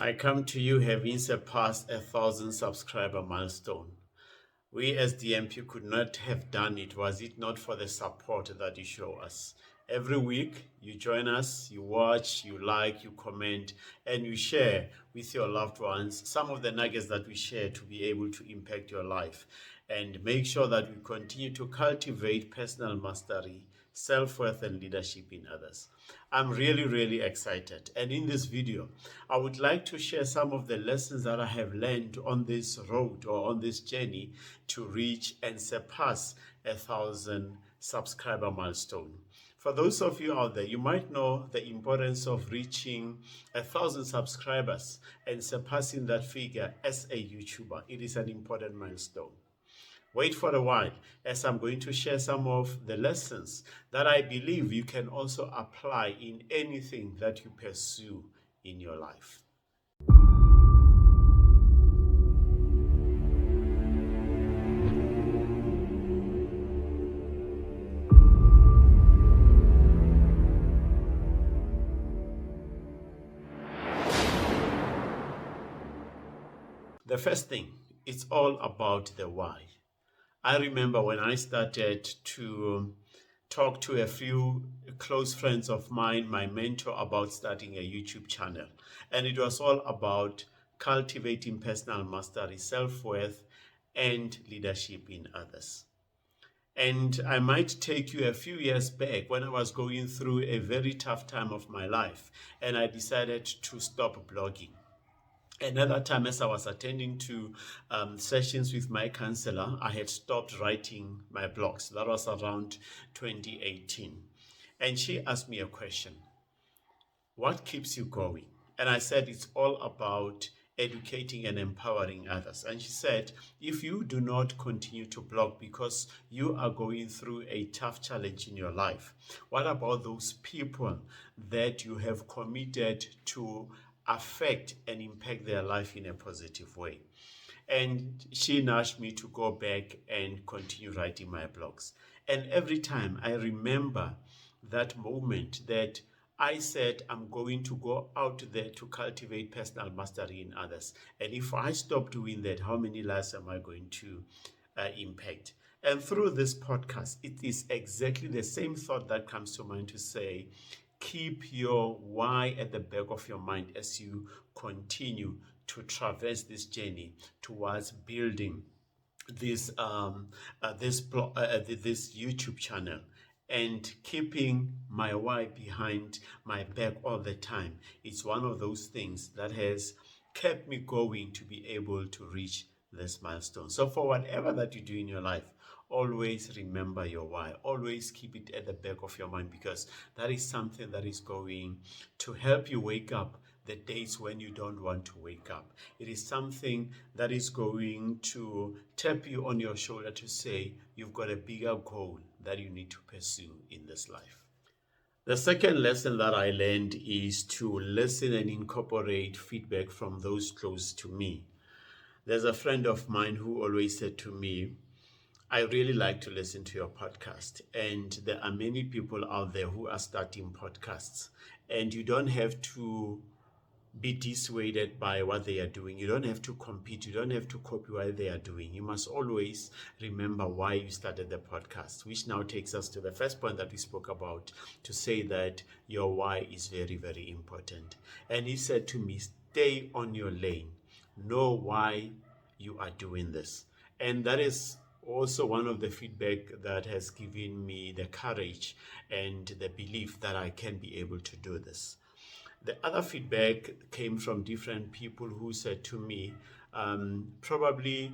I come to you having surpassed 1,000 subscriber milestone. We as DMP could not have done it was it not for the support that you show us. Every week you join us, you watch, you like, you comment, and you share with your loved ones some of the nuggets that we share to be able to impact your life and make sure that we continue to cultivate personal mastery, self-worth, and leadership in others. I'm really excited, and in this video I would like to share some of the lessons that I have learned on this road or on this journey to reach and surpass 1,000 subscriber milestone. For those of you out there, you might know the importance of reaching 1,000 subscribers and surpassing that figure as a YouTuber. It is an important milestone. Wait for a while as I'm going to share some of the lessons that I believe you can also apply in anything that you pursue in your life. The first thing, it's all about the why. I remember when I started to talk to a few close friends of mine, my mentor, about starting a YouTube channel. And it was all about cultivating personal mastery, self-worth, and leadership in others. And I might take you a few years back when I was going through a very tough time of my life, and I decided to stop blogging. Another time, as I was attending to sessions with my counselor, I had stopped writing my blogs. That was around 2018. And she asked me a question: what keeps you going? And I said, it's all about educating and empowering others. And she said, if you do not continue to blog because you are going through a tough challenge in your life, what about those people that you have committed to affect and impact their life in a positive way? And she nudged me to go back and continue writing my blogs. And every time I remember that moment that I said, I'm going to go out there to cultivate personal mastery in others. And if I stop doing that, how many lives am I going to impact? And through this podcast, it is exactly the same thought that comes to mind to say, keep your why at the back of your mind as you continue to traverse this journey towards building this YouTube channel, and keeping my why behind my back all the time. It's one of those things that has kept me going to be able to reach this milestone. So for whatever that you do in your life, always remember your why. Always keep it at the back of your mind, because that is something that is going to help you wake up the days when you don't want to wake up. It is something that is going to tap you on your shoulder to say you've got a bigger goal that you need to pursue in this life. The second lesson that I learned is to listen and incorporate feedback from those close to me. There's a friend of mine who always said to me, I really like to listen to your podcast, and there are many people out there who are starting podcasts, and you don't have to be dissuaded by what they are doing. You don't have to compete. You don't have to copy what they are doing. You must always remember why you started the podcast, which now takes us to the first point that we spoke about, to say that your why is very important. And he said to me, stay on your lane. Know why you are doing this. And that is also one of the feedback that has given me the courage and the belief that I can be able to do this. The other feedback came from different people who said to me, probably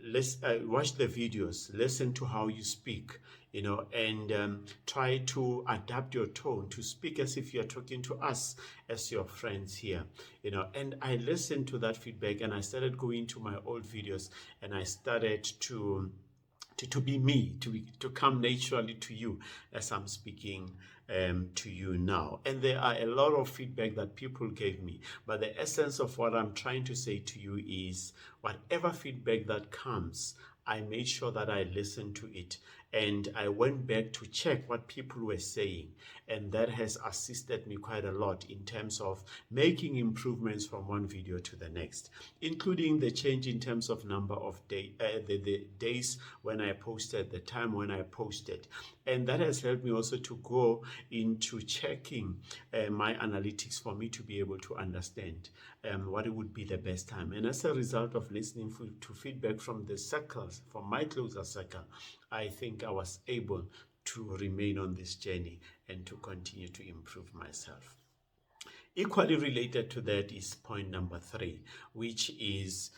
watch the videos, listen to how you speak, and try to adapt your tone to speak as if you're talking to us as your friends here, and I listened to that feedback, and I started going to my old videos, and I started to be me, to come naturally to you as I'm speaking to you now. And there are a lot of feedback that people gave me, but the essence of what I'm trying to say to you is, whatever feedback that comes, I made sure that I listen to it and I went back to check what people were saying, and that has assisted me quite a lot in terms of making improvements from one video to the next, including the change in terms of number of the days when I posted, the time when I posted. And that has helped me also to go into checking my analytics for me to be able to understand what it would be the best time. And as a result of listening to feedback from the circles, from my closer circle, I think I was able to remain on this journey and to continue to improve myself. Equally related to that is point number 3, which is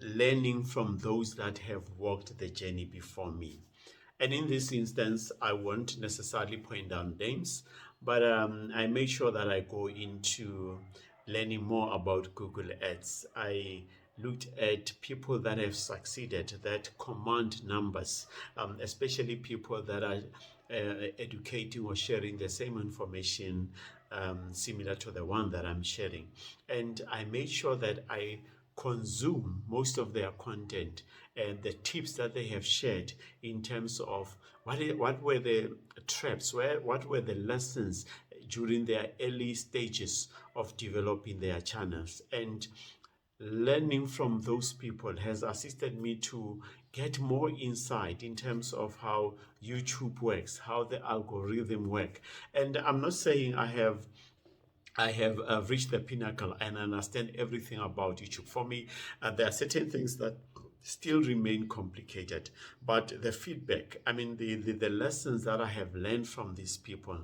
learning from those that have walked the journey before me. And in this instance, I won't necessarily point down names, but I make sure that I go into learning more about Google Ads. I looked at people that have succeeded, that command numbers, especially people that are educating or sharing the same information similar to the one that I'm sharing. And I made sure that I consume most of their content and the tips that they have shared in terms of what were the traps, what were the lessons during their early stages of developing their channels. And learning from those people has assisted me to get more insight in terms of how YouTube works, how the algorithm works. And I'm not saying I have reached the pinnacle and understand everything about YouTube. For me, there are certain things that still remain complicated, but the feedback, I mean, the lessons that I have learned from these people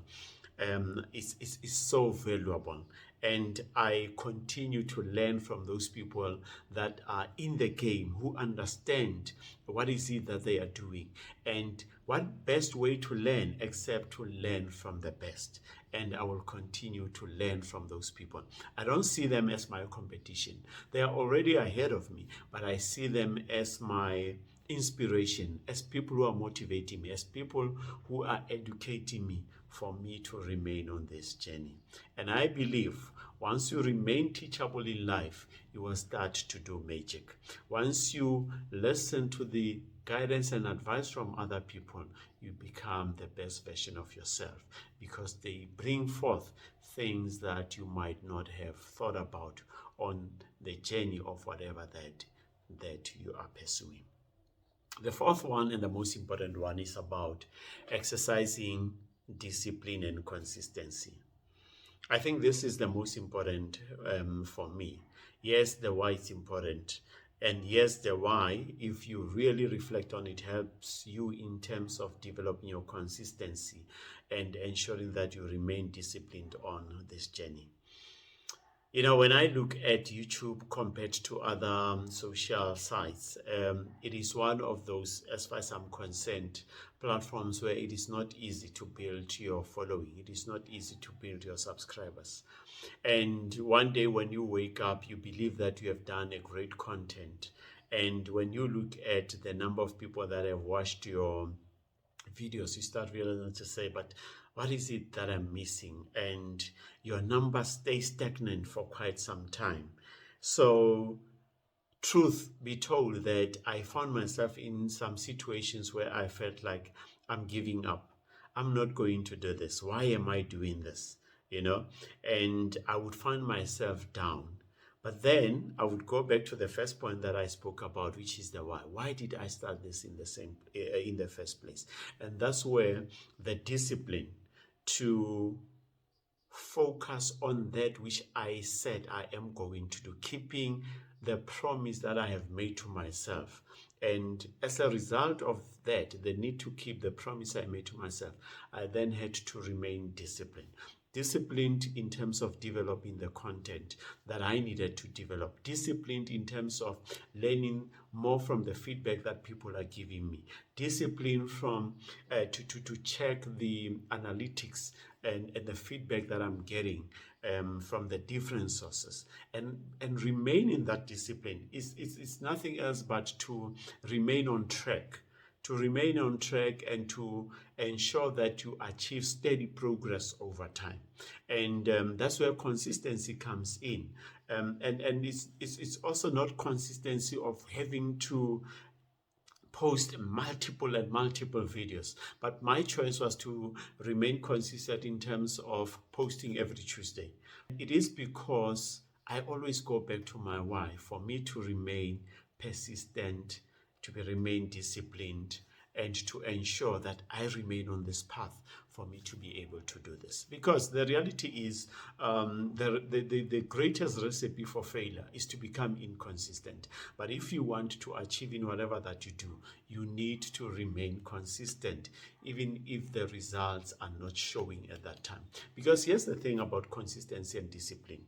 is so valuable. And I continue to learn from those people that are in the game, who understand what is it that they are doing. And what best way to learn except to learn from the best. And I will continue to learn from those people. I don't see them as my competition. They are already ahead of me, but I see them as my inspiration, as people who are motivating me, as people who are educating me for me to remain on this journey. And I believe once you remain teachable in life, you will start to do magic. Once you listen to the guidance and advice from other people, you become the best version of yourself, because they bring forth things that you might not have thought about on the journey of whatever that you are pursuing. The fourth one, and the most important one, is about exercising discipline and consistency. I think this is the most important for me. Yes, the why is important. And yes, the why, if you really reflect on it, helps you in terms of developing your consistency and ensuring that you remain disciplined on this journey. You know, when I look at YouTube compared to other social sites, it is one of those, as far as I'm concerned, platforms where it is not easy to build your following. It is not easy to build your subscribers. And one day when you wake up, you believe that you have done a great content. And when you look at the number of people that have watched your videos, you start realizing to say, but what is it that I'm missing? And your numbers stay stagnant for quite some time. So truth be told, that I found myself in some situations where I felt like I'm giving up. I'm not going to do this. Why am I doing this? You know, and I would find myself down. But then I would go back to the first point that I spoke about, which is the why. Why did I start this in the first place? And that's where the discipline to focus on that which I said I am going to do, keeping the promise that I have made to myself. And as a result of that, the need to keep the promise I made to myself, I then had to remain disciplined. Disciplined in terms of developing the content that I needed to develop. Disciplined in terms of learning more from the feedback that people are giving me. Disciplined from to check the analytics and the feedback that I'm getting from the different sources, and remain in that discipline. It's nothing else but to remain on track. To remain on track and to ensure that you achieve steady progress over time. And that's where consistency comes in. And it's also not consistency of having to post multiple and multiple videos, but my choice was to remain consistent in terms of posting every Tuesday. It is because I always go back to my why, for me to remain persistent, remain disciplined, and to ensure that I remain on this path for me to be able to do this. Because the reality is, the greatest recipe for failure is to become inconsistent. But if you want to achieve in whatever that you do, you need to remain consistent, even if the results are not showing at that time. Because here's the thing about consistency and discipline.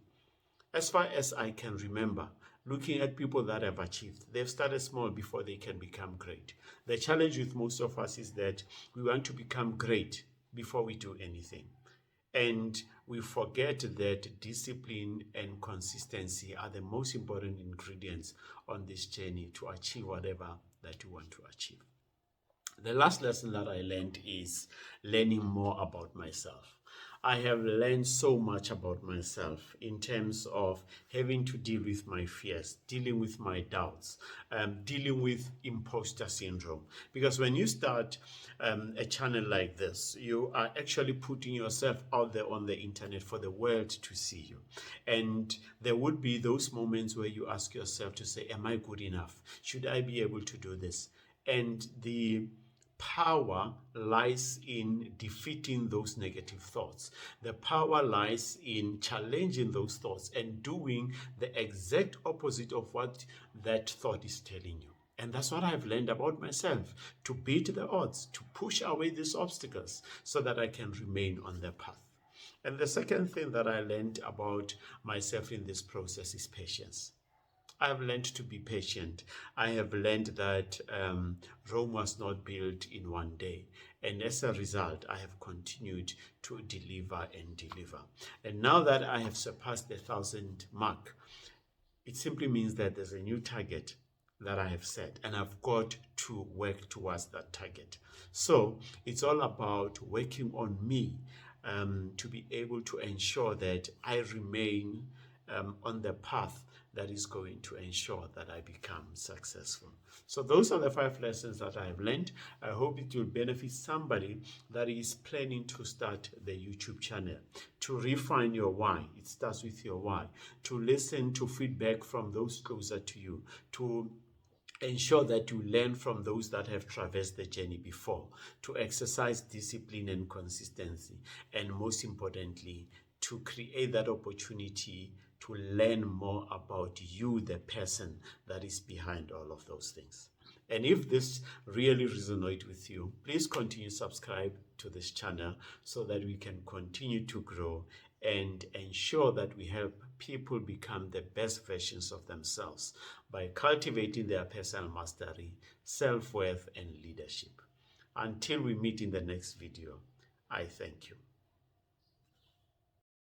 As far as I can remember, looking at people that have achieved, they've started small before they can become great. The challenge with most of us is that we want to become great before we do anything. And we forget that discipline and consistency are the most important ingredients on this journey to achieve whatever that you want to achieve. The last lesson that I learned is learning more about myself. I have learned so much about myself in terms of having to deal with my fears, dealing with my doubts, dealing with imposter syndrome. Because when you start a channel like this, you are actually putting yourself out there on the internet for the world to see you. And there would be those moments where you ask yourself to say, am I good enough? Should I be able to do this? And the power lies in defeating those negative thoughts. The power lies in challenging those thoughts and doing the exact opposite of what that thought is telling you. And that's what I've learned about myself, to beat the odds, to push away these obstacles so that I can remain on the path. And the second thing that I learned about myself in this process is patience. I have learned to be patient. I have learned that Rome was not built in one day. And as a result, I have continued to deliver and deliver. And now that I have surpassed the 1,000 mark, it simply means that there's a new target that I have set, and I've got to work towards that target. So it's all about working on me to be able to ensure that I remain on the path that is going to ensure that I become successful. So those are the 5 lessons that I have learned. I hope it will benefit somebody that is planning to start the YouTube channel. To refine your why, it starts with your why. To listen to feedback from those closer to you. To ensure that you learn from those that have traversed the journey before. To exercise discipline and consistency. And most importantly, to create that opportunity to learn more about you, the person that is behind all of those things. And if this really resonates with you, please continue subscribe to this channel so that we can continue to grow and ensure that we help people become the best versions of themselves by cultivating their personal mastery, self-worth, and leadership. Until we meet in the next video, I thank you.